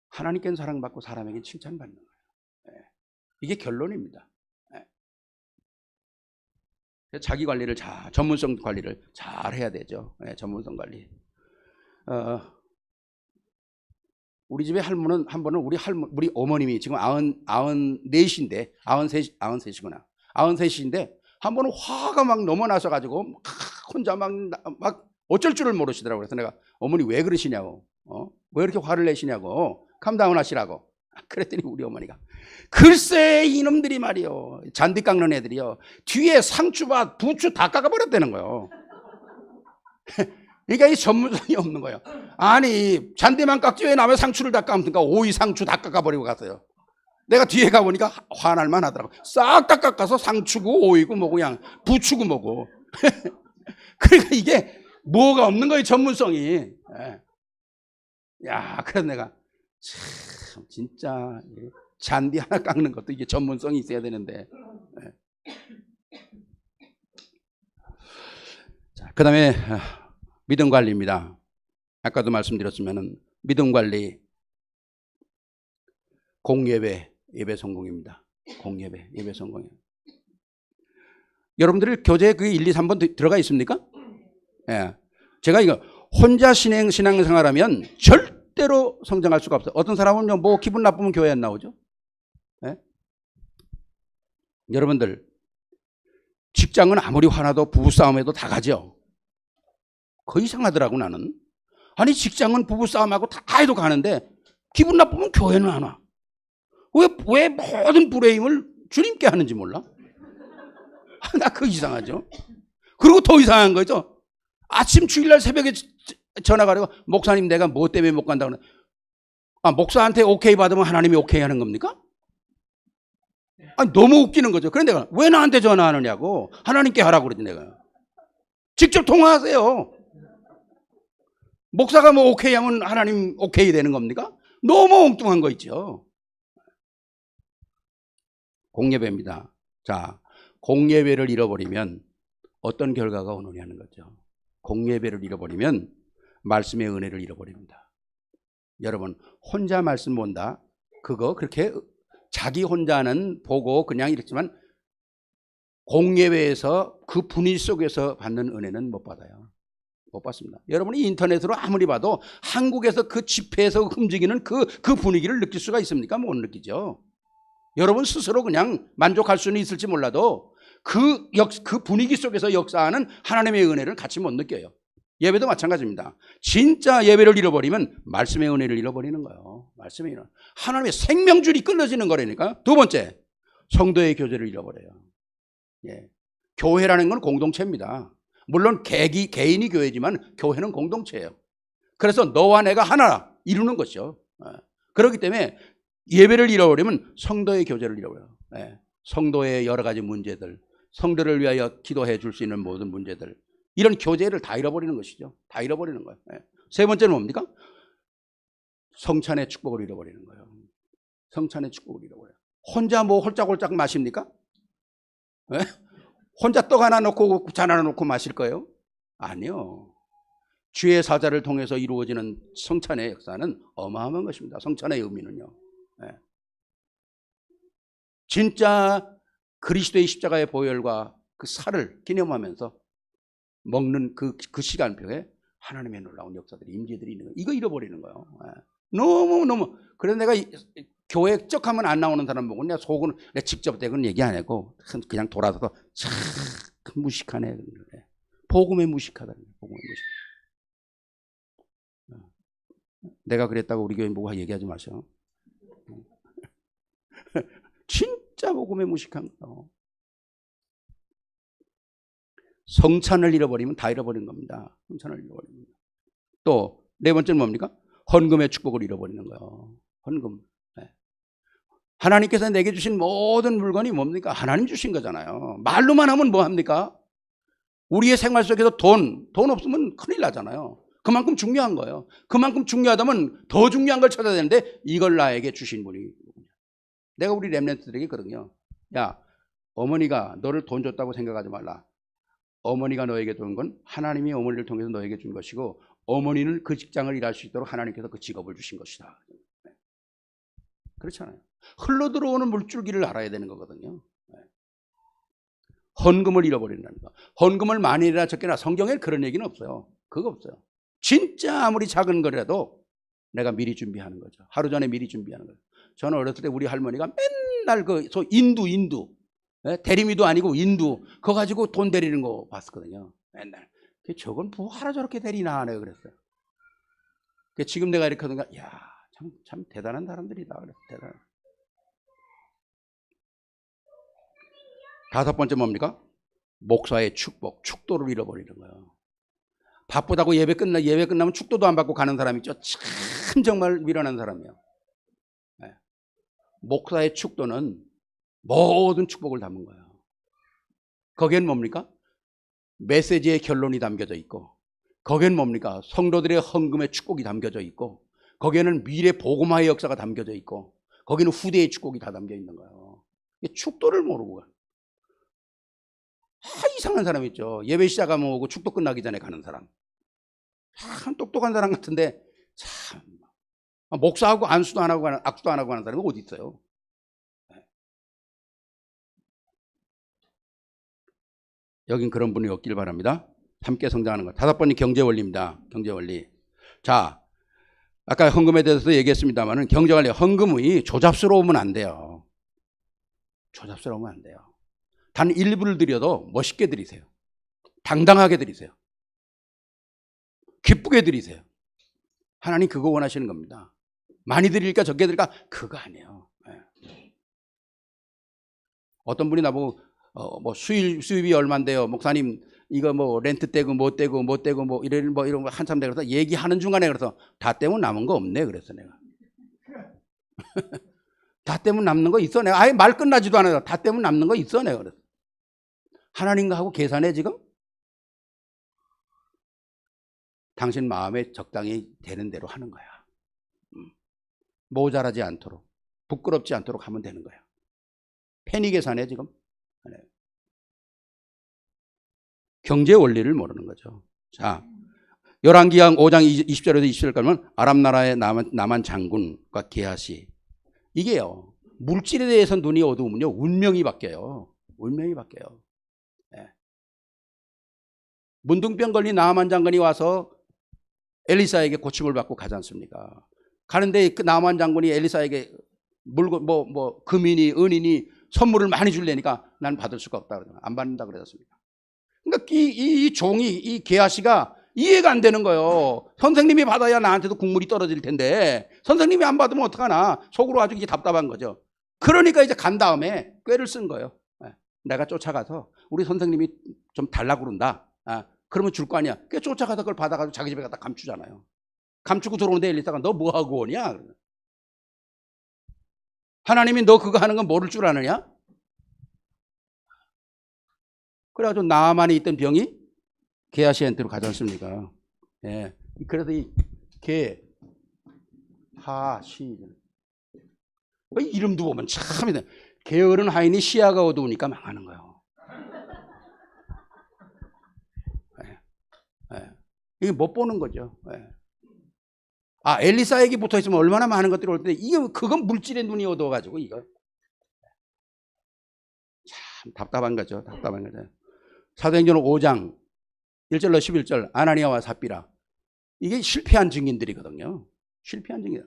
하나님께는 사랑받고 사람에게는 칭찬받는 거예요. 네. 이게 결론입니다. 네. 자기 관리를 전문성 관리를 잘 해야 되죠. 네, 전문성 관리. 우리 집에 할머니는 한 번은 우리 어머님이 지금 94인데 93이구나. 93인데 한 번은 화가 막 넘어나서 가지고 막 혼자 막 어쩔 줄을 모르시더라고요. 그래서 내가 어머니 왜 그러시냐고, 왜 이렇게 화를 내시냐고, 캄다운 하시라고. 그랬더니 우리 어머니가 글쎄 이놈들이 말이요, 잔디 깎는 애들이요, 뒤에 상추밭 부추 다 깎아버렸다는 거예요. 그러니까 이 전문성이 없는 거예요. 아니 잔디만 깎지 왜 남의 상추를 다 깎습니까? 오이 상추 다 깎아버리고 갔어요. 내가 뒤에 가보니까 화날만 하더라고. 싹 다 깎아서 상추고 오이고 뭐고 그냥 부추고 뭐고. 그러니까 이게 뭐가 없는 거예요, 전문성이. 야, 그래서 내가 참 진짜 잔디 하나 깎는 것도 이게 전문성이 있어야 되는데. 자, 그다음에 믿음 관리입니다. 아까도 말씀드렸지만은 믿음 관리, 공예배, 예배 성공입니다. 공예배, 예배 성공이에요. 여러분들 교재 그 1, 2, 3번 들어가 있습니까? 예. 제가 이거 혼자 신앙생활하면 절대로 성장할 수가 없어요. 어떤 사람은 뭐 기분 나쁘면 교회 안 나오죠. 예? 여러분들 직장은 아무리 화나도 부부싸움해도 다 가죠. 거의 이상하더라고 나는. 아니 직장은 부부싸움하고 다 해도 가는데 기분 나쁘면 교회는 안 와. 왜 모든 브레임을 주님께 하는지 몰라? 나 그거 이상하죠. 그리고 더 이상한 거죠. 아침 주일날 새벽에 전화가 와서 목사님 내가 뭐 때문에 못 간다고. 목사한테 오케이 받으면 하나님이 오케이 하는 겁니까? 아니 너무 웃기는 거죠. 그런데 내가 왜 나한테 전화하느냐고. 하나님께 하라고 그러지 내가. 직접 통화하세요. 목사가 뭐 오케이 하면 하나님 오케이 되는 겁니까? 너무 엉뚱한 거 있죠. 공예배입니다. 자, 공예배를 잃어버리면 어떤 결과가 오느냐는 거죠. 공예배를 잃어버리면 말씀의 은혜를 잃어버립니다. 여러분 혼자 말씀 본다, 그거 그렇게 자기 혼자는 보고 그냥 이렇지만 공예배에서 그 분위기 속에서 받는 은혜는 못 받아요. 못 받습니다. 여러분이 인터넷으로 아무리 봐도 한국에서 그 집회에서 움직이는 그 분위기를 느낄 수가 있습니까? 못 느끼죠. 여러분 스스로 그냥 만족할 수는 있을지 몰라도 그 분위기 속에서 역사하는 하나님의 은혜를 같이 못 느껴요. 예배도 마찬가지입니다. 진짜 예배를 잃어버리면 말씀의 은혜를 잃어버리는 거예요. 말씀의 은혜. 하나님의 생명줄이 끊어지는 거라니까. 두 번째, 성도의 교제를 잃어버려요. 예. 교회라는 건 공동체입니다. 물론 개인이 교회지만 교회는 공동체예요. 그래서 너와 내가 하나 이루는 것이죠. 그렇기 때문에 예배를 잃어버리면 성도의 교제를 잃어버려요. 성도의 여러 가지 문제들, 성도를 위하여 기도해 줄 수 있는 모든 문제들, 이런 교제를 다 잃어버리는 것이죠. 다 잃어버리는 거예요. 세 번째는 뭡니까? 성찬의 축복을 잃어버리는 거예요. 성찬의 축복을 잃어버려요. 혼자 뭐 홀짝홀짝 마십니까? 혼자 떡 하나 놓고 잔 하나 놓고 마실 거예요? 아니요. 주의 사자를 통해서 이루어지는 성찬의 역사는 어마어마한 것입니다. 성찬의 의미는요. 진짜 그리스도의 십자가의 보혈과 그 살을 기념하면서 먹는 그 시간표에 하나님의 놀라운 역사들이, 임재들이 있는 거예요. 이거 잃어버리는 거예요. 너무. 그래서 내가 교회 쩍하면 안 나오는 사람 보고 내가 속은 내가 직접 대건 얘기 안 하고 그냥 돌아서서 참 무식하네. 복음에 무식하다. 복음에 무식. 내가 그랬다고 우리 교회 뭐가 얘기하지 마세요. 진짜 복음에 무식한 거예요. 성찬을 잃어버리면 다 잃어버리는 겁니다. 성찬을 잃어버리면. 또 네 번째는 뭡니까? 헌금의 축복을 잃어버리는 거예요. 헌금. 네. 하나님께서 내게 주신 모든 물건이 뭡니까? 하나님 주신 거잖아요. 말로만 하면 뭐 합니까? 우리의 생활 속에서 돈 없으면 큰일 나잖아요. 그만큼 중요한 거예요. 그만큼 중요하다면 더 중요한 걸 찾아야 되는데 이걸 나에게 주신 분이. 내가 우리 렘넌트들에게 그러거든요. 야, 어머니가 너를 돈 줬다고 생각하지 말라. 어머니가 너에게 준 건 하나님이 어머니를 통해서 너에게 준 것이고 어머니는 그 직장을 일할 수 있도록 하나님께서 그 직업을 주신 것이다. 그렇잖아요. 흘러들어오는 물줄기를 알아야 되는 거거든요. 헌금을 잃어버린다는 거. 헌금을 많이나 적게나 성경에 그런 얘기는 없어요. 그거 없어요. 진짜 아무리 작은 거라도 내가 미리 준비하는 거죠. 하루 전에 미리 준비하는 거죠. 저는 어렸을 때 우리 할머니가 맨날 인두 대리미도 아니고 인두 그거 가지고 돈 데리는 거 봤었거든요. 맨날. 저건 뭐하러 저렇게 데리나 내가 그랬어요. 지금 내가 이렇게 하던가 야, 참 대단한 사람들이다. 대단한. 다섯 번째 뭡니까? 목사의 축복, 축도를 잃어버리는 거예요. 바쁘다고 예배 끝나면 축도도 안 받고 가는 사람 있죠. 참 정말 미련한 사람이에요. 네. 목사의 축도는 모든 축복을 담은 거예요. 거기엔 뭡니까? 메시지의 결론이 담겨져 있고 거기엔 뭡니까? 성도들의 헌금의 축복이 담겨져 있고 거기에는 미래 복음화의 역사가 담겨져 있고 거기는 후대의 축복이 다 담겨 있는 거예요. 축도를 모르고 가. 이상한 사람 있죠. 예배 시작하면 오고 축도 끝나기 전에 가는 사람. 참 똑똑한 사람 같은데 참 목사하고 안수도 안 하고 가는, 악수도 안 하고 가는 사람이 어디 있어요? 여긴 그런 분이 없길 바랍니다. 함께 성장하는 것. 다섯 번이 경제원리입니다. 경제원리. 자, 아까 헌금에 대해서 얘기했습니다만 경제원리, 헌금이 조잡스러우면 안 돼요. 조잡스러우면 안 돼요. 단 일부를 드려도 멋있게 드리세요. 당당하게 드리세요. 기쁘게 드리세요. 하나님 그거 원하시는 겁니다. 많이 드릴까 적게 드릴까 그거 아니에요. 어떤 분이 나보고 뭐 수입이 얼만데요, 목사님 이거 뭐 렌트 떼고 뭐 떼고 뭐 이런 거 한참 내가 그래서 얘기하는 중간에 그래서 다 떼면 남은 거 없네 그랬어 내가. 다 떼면 남는 거 있어 내가. 아예 말 끝나지도 않아요. 다 떼면 남는 거 있어 내가 그랬어. 하나님과 하고 계산해 지금? 당신 마음에 적당히 되는 대로 하는 거야. 모자라지 않도록 부끄럽지 않도록 하면 되는 거야. penny 계산해 지금? 경제 원리를 모르는 거죠. 자, 열왕기상 5장 20절에서 20절 가면 아람 나라의 나만 장군과 게하시. 이게요. 물질에 대해서 눈이 어두우면요. 운명이 바뀌어요. 운명이 바뀌어요. 네. 문둥병 걸린 나만 장군이 와서 엘리사에게 고침을 받고 가지 않습니까? 가는데 그 나만 장군이 엘리사에게 물건 금이니 은이니 선물을 많이 줄래니까 난 받을 수가 없다. 안 받는다 그랬습니다. 그러니까 이 종이 이 게하시가 이해가 안 되는 거예요. 선생님이 받아야 나한테도 국물이 떨어질 텐데 선생님이 안 받으면 어떡하나. 속으로 아주 이게 답답한 거죠. 그러니까 이제 간 다음에 꾀를 쓴 거예요. 내가 쫓아가서 우리 선생님이 좀 달라고 그런다. 그러면 줄 거 아니야. 꽤 쫓아가서 그걸 받아가지고 자기 집에 갖다 감추잖아요. 감추고 들어오는데 엘리사가 너 뭐하고 오냐? 하나님이 너 그거 하는 건 모를 줄 아느냐? 그래가지고 나만이 있던 병이 게하시한테로 가지 않습니까? 예. 그래서 이 게하시 이름도 보면 참 게으른 하인이 시야가 어두우니까 망하는 거예요. 예. 예. 이게 못 보는 거죠. 예. 엘리사에게 붙어 있으면 얼마나 많은 것들이 올 텐데 이게 그건 물질의 눈이 어두워가지고 이거 참 답답한 거죠. 답답한 거죠. 사도행전 5장 1절로 11절 아나니아와 삽비라. 이게 실패한 증인들이거든요. 실패한 증인.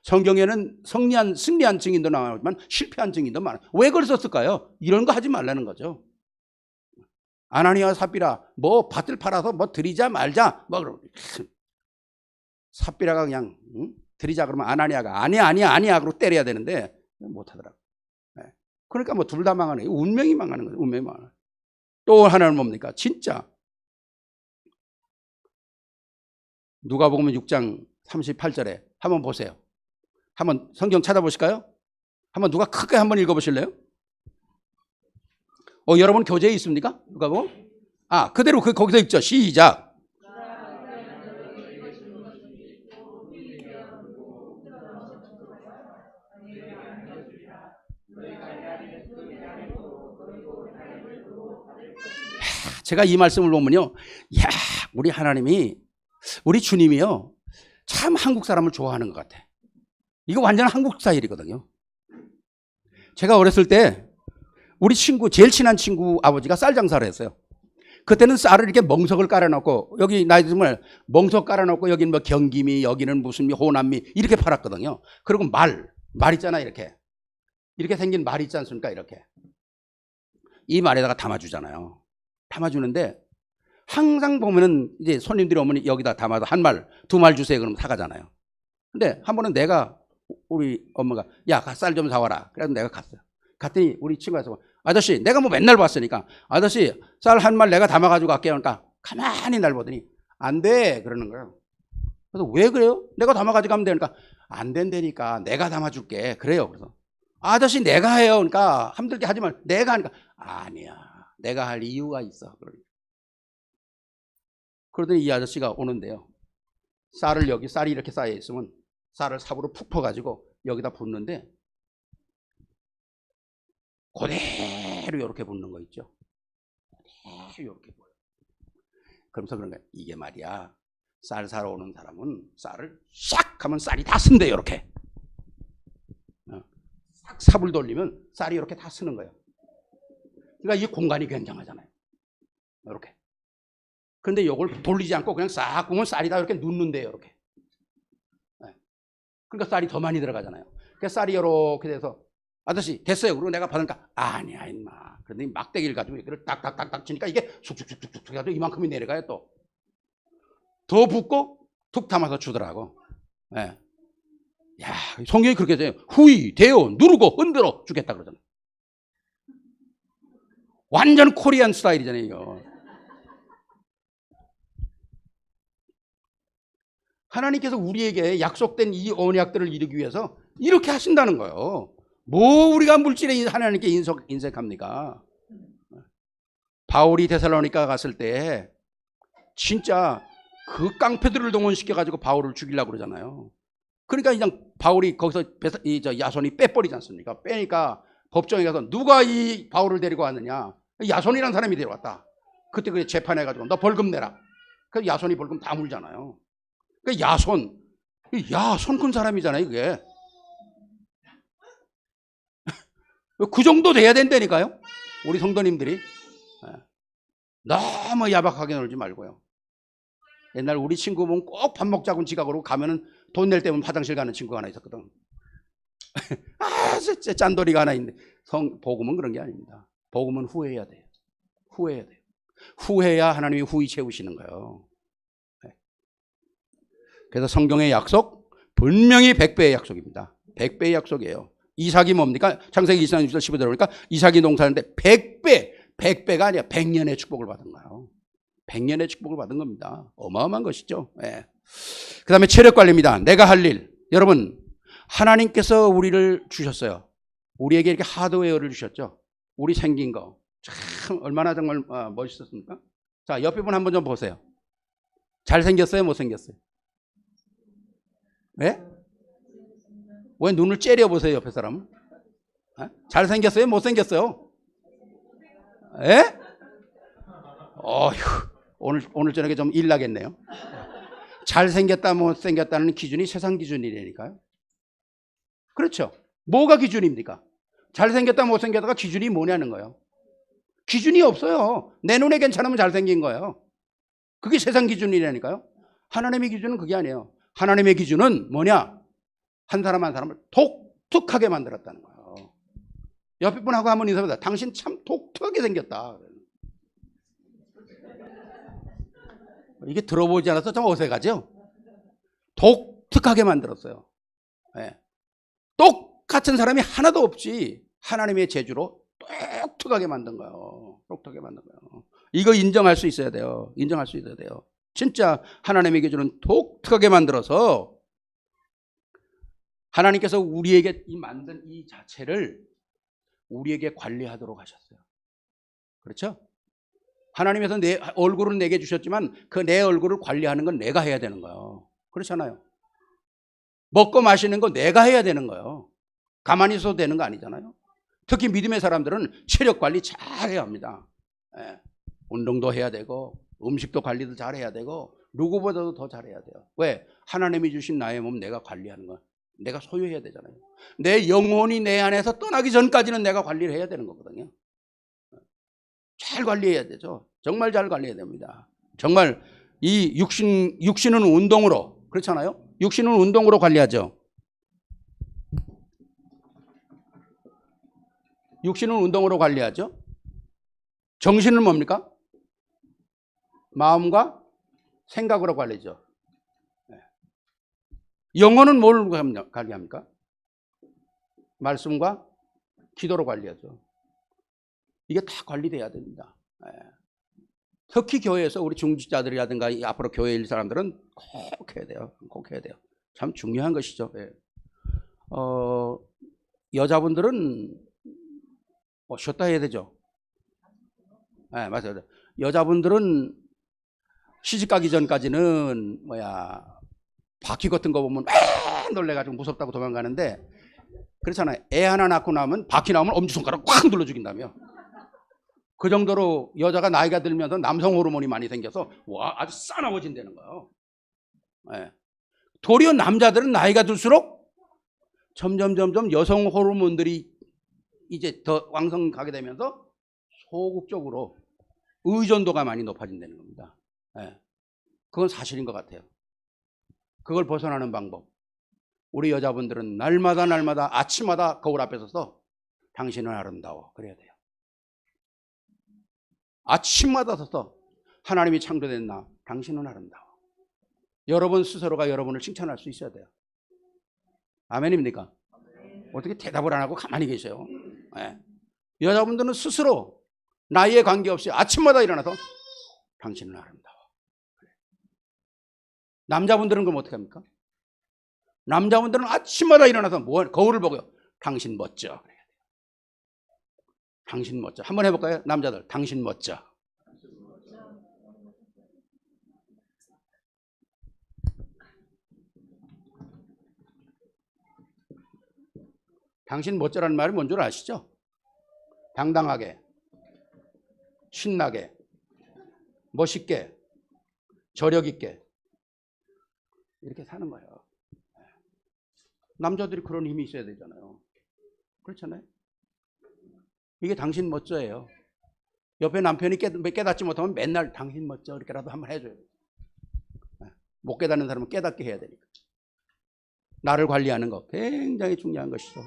성경에는 승리한 증인도 나오지만 실패한 증인도 많아요. 왜 그걸 썼을까요? 이런 거 하지 말라는 거죠. 아나니아와 삽비라 뭐 밭을 팔아서 뭐 드리자 말자 뭐 삽비라가 그냥 드리자 그러면 아나니아가 아니야 그러고 때려야 되는데 못하더라고. 그러니까 뭐 둘 다 망하네. 운명이 망하는 거예요. 운명이 망하는 거예요. 또 하나는 뭡니까? 진짜 누가복음 6장 38절에 한번 보세요. 한번 성경 찾아보실까요? 한번 누가 크게 한번 읽어보실래요? 여러분 교재에 있습니까? 누가복음? 그대로 거기서 읽죠. 시작. 제가 이 말씀을 보면요, 우리 하나님이, 우리 주님이요, 참 한국 사람을 좋아하는 것 같아. 이거 완전 한국 스타일이거든요. 제가 어렸을 때 우리 친구, 제일 친한 친구 아버지가 쌀 장사를 했어요. 그때는 쌀을 이렇게 멍석을 깔아놓고, 여기 나이 들면 멍석 깔아놓고, 여기는 뭐 경기미, 여기는 무슨 호남미, 이렇게 팔았거든요. 그리고 말 있잖아, 이렇게 생긴 말 있지 않습니까? 이렇게. 이 말에다가 담아주잖아요. 담아주는데, 항상 보면은 이제 손님들이 오면 여기다 담아서 한 말, 두 말 주세요. 그러면 사가잖아요. 근데 한 번은 우리 엄마가, 야, 쌀 좀 사와라. 그래서 내가 갔어요. 갔더니 우리 친구가 아저씨, 내가 뭐 맨날 봤으니까, 아저씨, 쌀 한 말 내가 담아가지고 갈게요. 그러니까 가만히 날 보더니, 안 돼. 그러는 거예요. 그래서 왜 그래요? 내가 담아가지고 가면 되니까, 안 된다니까. 내가 담아줄게. 그래요. 그래서, 아저씨, 내가 해요. 그러니까, 힘들게 하지 말, 내가 하니까, 아니야. 내가 할 이유가 있어. 그러더니 이 아저씨가 오는데요. 쌀이 이렇게 쌓여 있으면 쌀을 삽으로 푹 퍼가지고 여기다 붓는데 그대로 이렇게 붓는 거 있죠. 그대로 이렇게 보여. 그러면서 그런 거야. 이게 말이야. 쌀 사러 오는 사람은 쌀을 샥 하면 쌀이 다 쓴대요. 이렇게. 싹 삽을 돌리면 쌀이 이렇게 다 쓰는 거예요. 그러니까 이 공간이 굉장하잖아요. 이렇게. 그런데 이걸 돌리지 않고 그냥 싹 보면 쌀이 다 이렇게 눕는데요. 이렇게. 그러니까 쌀이 더 많이 들어가잖아요. 그러니까 쌀이 이렇게 돼서 아저씨 됐어요. 그리고 내가 받으니까 아니야 임마. 그런데 막대기를 가지고 이걸 딱딱딱딱 치니까 이게 쑥쑥쑥쑥 해가지고 이만큼이 내려가요. 또 더 붓고 툭 담아서 주더라고. 야, 성경이 그렇게 돼요. 후이, 대어, 누르고 흔들어 주겠다 그러잖아요. 완전 코리안 스타일이잖아요. 이거. 하나님께서 우리에게 약속된 이 언약들을 이루기 위해서 이렇게 하신다는 거예요. 뭐 우리가 물질에 하나님께 인색합니까? 바울이 데살로니가 갔을 때 진짜 그 깡패들을 동원시켜가지고 바울을 죽이려고 그러잖아요. 그러니까 그냥 바울이 거기서 야손이 빼버리지 않습니까? 빼니까 법정에 가서 누가 이 바울을 데리고 왔느냐? 야손이라는 사람이 데려왔다. 그때 그게 재판해가지고 너 벌금 내라. 그래서 야손이 벌금 다 물잖아요. 그 야손 큰 사람이잖아요, 그게. 그 정도 돼야 된다니까요, 우리 성도님들이. 너무 야박하게 놀지 말고요. 옛날 우리 친구 보면 꼭 밥 먹자고 지각으로 가면은 돈 낼 때면 화장실 가는 친구가 하나 있었거든. 진짜 짠돌이가 하나 있는데, 복음은 그런 게 아닙니다. 복음은 후회해야 돼요. 후회해야 돼요. 후회해야 하나님이 후히 채우시는 거예요. 그래서 성경의 약속, 분명히 100배의 약속입니다. 100배의 약속이에요. 이삭이 뭡니까? 창세기 24장 15절 보니까 이삭이 농사하는데 100배가 아니라 100년의 축복을 받은 거예요. 100년의 축복을 받은 겁니다. 어마어마한 것이죠. 그 다음에 체력 관리입니다. 내가 할 일. 여러분, 하나님께서 우리를 주셨어요. 우리에게 이렇게 하드웨어를 주셨죠. 우리 생긴 거. 참 얼마나 정말 멋있었습니까? 자, 옆에 분 한번 좀 보세요. 잘생겼어요? 못생겼어요? 네? 왜 눈을 째려보세요, 옆에 사람은? 잘생겼어요? 못생겼어요? 예? 오늘 저녁에 좀 일 나겠네요. 잘생겼다, 못생겼다는 기준이 세상 기준이라니까요. 그렇죠. 뭐가 기준입니까? 잘생겼다, 못생겼다가 기준이 뭐냐는 거예요. 기준이 없어요. 내 눈에 괜찮으면 잘생긴 거예요. 그게 세상 기준이라니까요. 하나님의 기준은 그게 아니에요. 하나님의 기준은 뭐냐? 한 사람 한 사람을 독특하게 만들었다는 거예요. 옆에 분하고 한번 인사해보자. 당신 참 독특하게 생겼다. 이게 들어보지 않아서 좀 어색하죠? 독특하게 만들었어요. 예. 똑같은 사람이 하나도 없이 하나님의 재주로 독특하게 만든 거예요. 독특하게 만든 거예요. 이거 인정할 수 있어야 돼요. 인정할 수 있어야 돼요. 진짜 하나님의 기준은 독특하게 만들어서 하나님께서 우리에게 이 만든 이 자체를 우리에게 관리하도록 하셨어요. 그렇죠? 하나님께서 내 얼굴을 내게 주셨지만 그 내 얼굴을 관리하는 건 내가 해야 되는 거예요. 그렇잖아요. 먹고 마시는 거 내가 해야 되는 거예요. 가만히 있어도 되는 거 아니잖아요. 특히 믿음의 사람들은 체력 관리 잘 해야 합니다. 예. 운동도 해야 되고 음식도 관리도 잘 해야 되고 누구보다도 더 잘해야 돼요. 왜? 하나님이 주신 나의 몸 내가 관리하는 거 내가 소유해야 되잖아요. 내 영혼이 내 안에서 떠나기 전까지는 내가 관리를 해야 되는 거거든요. 잘 관리해야 되죠. 정말 잘 관리해야 됩니다. 정말 이 육신은 운동으로, 그렇잖아요. 육신은 운동으로 관리하죠. 육신은 운동으로 관리하죠. 정신은 뭡니까? 마음과 생각으로 관리죠. 영혼은 뭘 관리합니까? 말씀과 기도로 관리하죠. 이게 다 관리돼야 됩니다. 특히 교회에서 우리 중직자들이라든가 앞으로 교회에 일 사람들은 꼭 해야 돼요. 꼭 해야 돼요. 참 중요한 것이죠. 여자분들은 쉬었다 해야 되죠. 네, 맞아요. 여자분들은 시집 가기 전까지는 바퀴 같은 거 보면 놀래가지고 무섭다고 도망가는데, 그렇잖아요. 애 하나 낳고 나면 바퀴 나오면 엄지손가락 꽉 눌러 죽인다며. 그 정도로 여자가 나이가 들면서 남성 호르몬이 많이 생겨서 아주 싸나워진다는 거예요. 네. 도리어 남자들은 나이가 들수록 점점 여성 호르몬들이 이제 더 왕성 가게 되면서 소극적으로 의존도가 많이 높아진다는 겁니다. 네. 그건 사실인 것 같아요. 그걸 벗어나는 방법. 우리 여자분들은 날마다 아침마다 거울 앞에 서서 당신은 아름다워. 그래야 돼요. 아침마다 서서 하나님이 창조된 나, 당신은 아름다워. 여러분 스스로가 여러분을 칭찬할 수 있어야 돼요. 아멘입니까? 어떻게 대답을 안 하고 가만히 계세요? 네. 여자분들은 스스로 나이에 관계없이 아침마다 일어나서 당신은 아름다워. 그래. 남자분들은 그럼 어떻게 합니까? 남자분들은 아침마다 일어나서 거울을 보고요. 당신 멋져. 그래야 돼요. 당신 멋져. 한번 해볼까요? 남자들. 당신 멋져. 당신 멋져라는 말이 뭔 줄 아시죠? 당당하게, 신나게, 멋있게, 저력 있게 이렇게 사는 거예요. 남자들이 그런 힘이 있어야 되잖아요. 그렇잖아요. 이게 당신 멋져예요. 옆에 남편이 깨닫지 못하면 맨날 당신 멋져 이렇게라도 한번 해줘요. 못 깨닫는 사람은 깨닫게 해야 되니까. 나를 관리하는 거 굉장히 중요한 것이죠.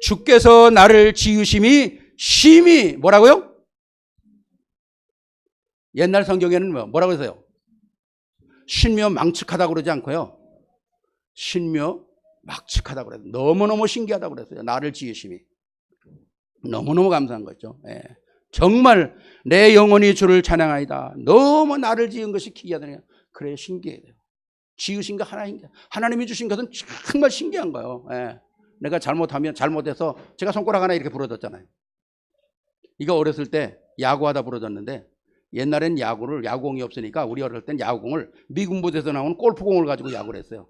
주께서 나를 지으심이 심히 뭐라고요? 옛날 성경에는 뭐라고 했어요? 신묘 망측하다고 그러지 않고요. 신묘 막측하다고 그랬어요. 너무너무 신기하다고 그랬어요. 나를 지으심이. 너무너무 감사한 거죠. 정말 내 영혼이 주를 찬양하이다. 너무 나를 지은 것이 기이하더니 그래 신기해요. 지으신 거 하나님이 주신 것은 정말 신기한 거예요. 내가 잘못해서 제가 손가락 하나 이렇게 부러졌잖아요. 이거 어렸을 때 야구하다 부러졌는데, 옛날엔 야구공이 없으니까 우리 어릴 땐 야구공을 미군 부대에서 나오는 골프공을 가지고 야구를 했어요.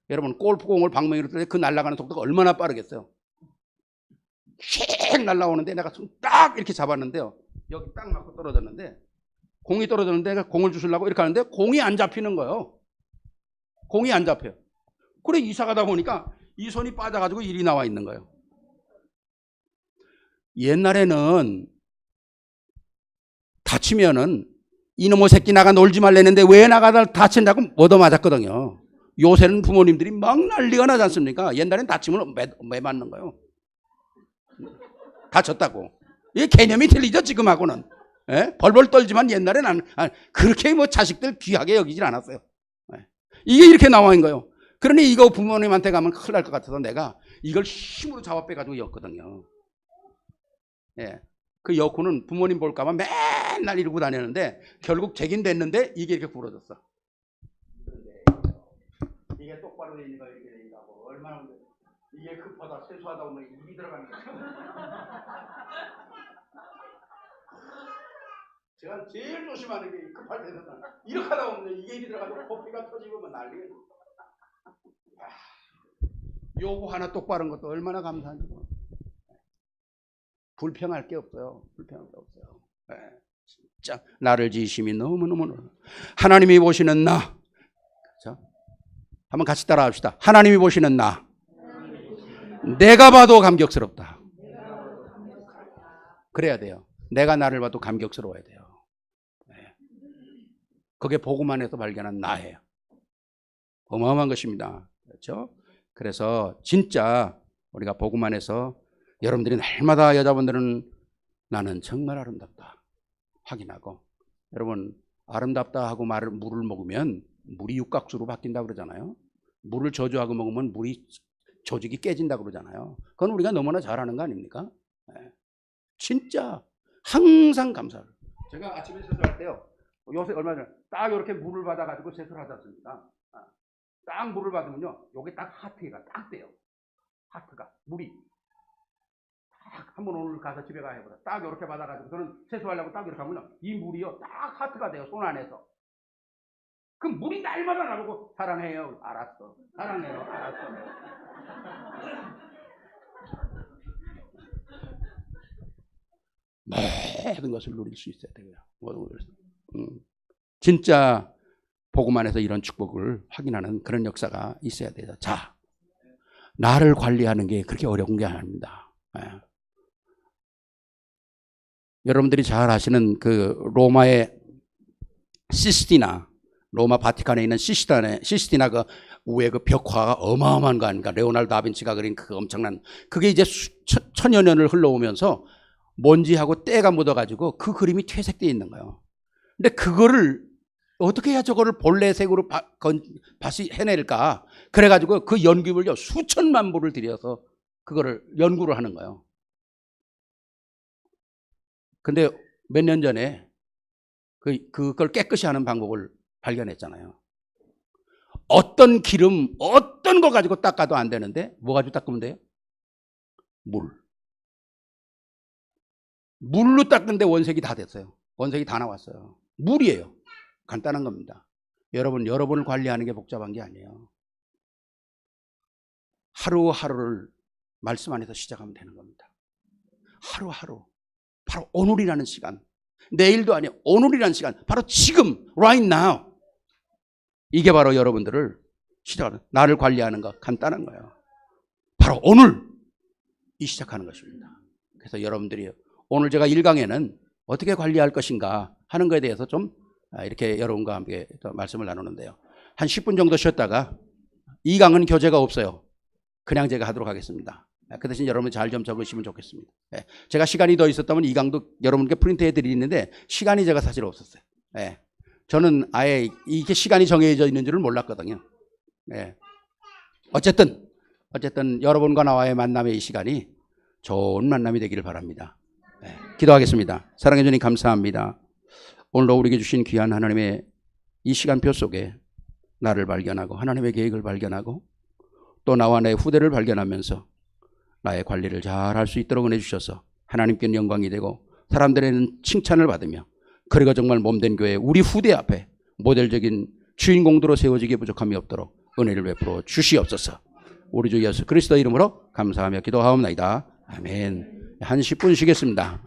여러분 골프공을 방망이로 뜰 때 그 날아가는 속도가 얼마나 빠르겠어요. 휙 날아오는데 내가 손 딱 이렇게 잡았는데요. 여기 딱 맞고 떨어졌는데, 공이 떨어졌는데 내가 공을 주시려고 이렇게 하는데 공이 안 잡히는 거예요. 공이 안 잡혀요. 그래 이사 가다 보니까 이 손이 빠져가지고 일이 나와 있는 거예요. 옛날에는 다치면은 이놈의 새끼 나가 놀지 말랬는데 왜 나가다 다친다고 얻어맞았거든요. 요새는 부모님들이 막 난리가 나지 않습니까? 옛날엔 다치면 왜 맞는 거예요? 다쳤다고. 이 개념이 틀리죠 지금하고는. 벌벌 떨지만 옛날에는 그렇게 자식들 귀하게 여기질 않았어요. 이게 이렇게 나와 있는 거예요. 그러니 이거 부모님한테 가면 큰일 날 것 같아서 내가 이걸 힘으로 잡아 빼가지고 였거든요. 예. 그 여코는 부모님 볼까봐 맨날 이러고 다녔는데 결국 재긴 됐는데 이게 이렇게 부러졌어. 이게 똑바로 돼 있는 거 이렇게 돼 있다고 얼마나 이게 급하다 세수하다 보면 입이 들어가는 거죠. 제가 제일 조심하는 게 급할 때는 이렇게 하다 보면 이게 입이 들어가서 코피가 터지고 난리. 요거 하나 똑바른 것도 얼마나 감사한지. 불평할 게 없어요. 불평할 게 없어요. 네. 진짜 나를 지으심이 너무너무 하나님이 보시는 나. 그렇죠? 한번 같이 따라합시다. 하나님이 보시는 나. 내가 봐도 감격스럽다. 그래야 돼요. 내가 나를 봐도 감격스러워야 돼요. 네. 그게 복음 안에서 발견한 나예요. 어마어마한 것입니다. 그렇죠? 그래서 진짜 우리가 복음 안에서 여러분들이 날마다 여자분들은 나는 정말 아름답다 확인하고, 여러분 아름답다 하고 물을 먹으면 물이 육각수로 바뀐다 그러잖아요. 물을 저주하고 먹으면 물이 조직이 깨진다 그러잖아요. 그건 우리가 너무나 잘하는 거 아닙니까? 네. 진짜 항상 감사를. 제가 아침에 세수할 때요, 요새 얼마 전에 딱 이렇게 물을 받아가지고 세수를 하지 않습니까? 딱 물을 받으면요, 여기 딱 하트가 딱 돼요. 하트가 물이 딱 한번 오늘 가서 집에 가야 해보자. 딱 이렇게 받아가지고 저는 세수하려고 딱 이렇게 하면요, 이 물이요 딱 하트가 돼요, 손 안에서. 그 물이 날마다 나보고 사랑해요. 알았어. 사랑해요. 알았어. 모든 것을 누릴 수 있어야 돼요. 진짜 복음 안에서 이런 축복을 확인하는 그런 역사가 있어야 돼요. 자, 나를 관리하는 게 그렇게 어려운 게 아닙니다. 네. 여러분들이 잘 아시는 그 로마의 시스티나, 로마 바티칸에 있는 시스티나 그 위에 그 벽화가 어마어마한 거 아닙니까? 레오나르도 다빈치가 그린 그 엄청난, 그게 이제 천여 년을 흘러오면서 먼지하고 때가 묻어가지고 그 그림이 퇴색되어 있는 거예요. 근데 그거를 어떻게 해야 저거를 본래 색으로 다시 해낼까? 그래가지고 그 연구물요 수천만 불을 들여서 그거를 연구를 하는 거예요. 근데 몇 년 전에 그걸 깨끗이 하는 방법을 발견했잖아요. 어떤 기름, 어떤 거 가지고 닦아도 안 되는데 뭐 가지고 닦으면 돼요? 물로 닦는데 원색이 다 됐어요. 원색이 다 나왔어요. 물이에요. 간단한 겁니다. 여러분을 관리하는 게 복잡한 게 아니에요. 하루하루를 말씀 안에서 시작하면 되는 겁니다. 하루하루. 바로 오늘이라는 시간. 내일도 아니에요. 오늘이라는 시간. 바로 지금, right now. 이게 바로 여러분들을 시작하는, 나를 관리하는 거 간단한 거예요. 바로 오늘 이 시작하는 것입니다. 그래서 여러분들이 오늘 제가 1강에는 어떻게 관리할 것인가 하는 것에 대해서 좀 이렇게 여러분과 함께 말씀을 나누는데요. 한 10분 정도 쉬었다가 2강은 교재가 없어요. 그냥 제가 하도록 하겠습니다. 그 대신 여러분 잘 좀 적으시면 좋겠습니다. 제가 시간이 더 있었다면 2강도 여러분께 프린트해 드리는데 시간이 제가 사실 없었어요. 저는 아예 이게 시간이 정해져 있는 줄을 몰랐거든요. 어쨌든 여러분과 나와의 만남의 이 시간이 좋은 만남이 되기를 바랍니다. 기도하겠습니다. 사랑해 주님 감사합니다. 오늘도 우리에게 주신 귀한 하나님의 이 시간표 속에 나를 발견하고 하나님의 계획을 발견하고 또 나와 내 후대를 발견하면서 나의 관리를 잘 할 수 있도록 은혜 주셔서 하나님께는 영광이 되고 사람들에는 칭찬을 받으며 그리고 정말 몸된 교회 우리 후대 앞에 모델적인 주인공들로 세워지기에 부족함이 없도록 은혜를 베풀어 주시옵소서. 우리 주 예수 그리스도 이름으로 감사하며 기도하옵나이다. 아멘. 한 10분 쉬겠습니다.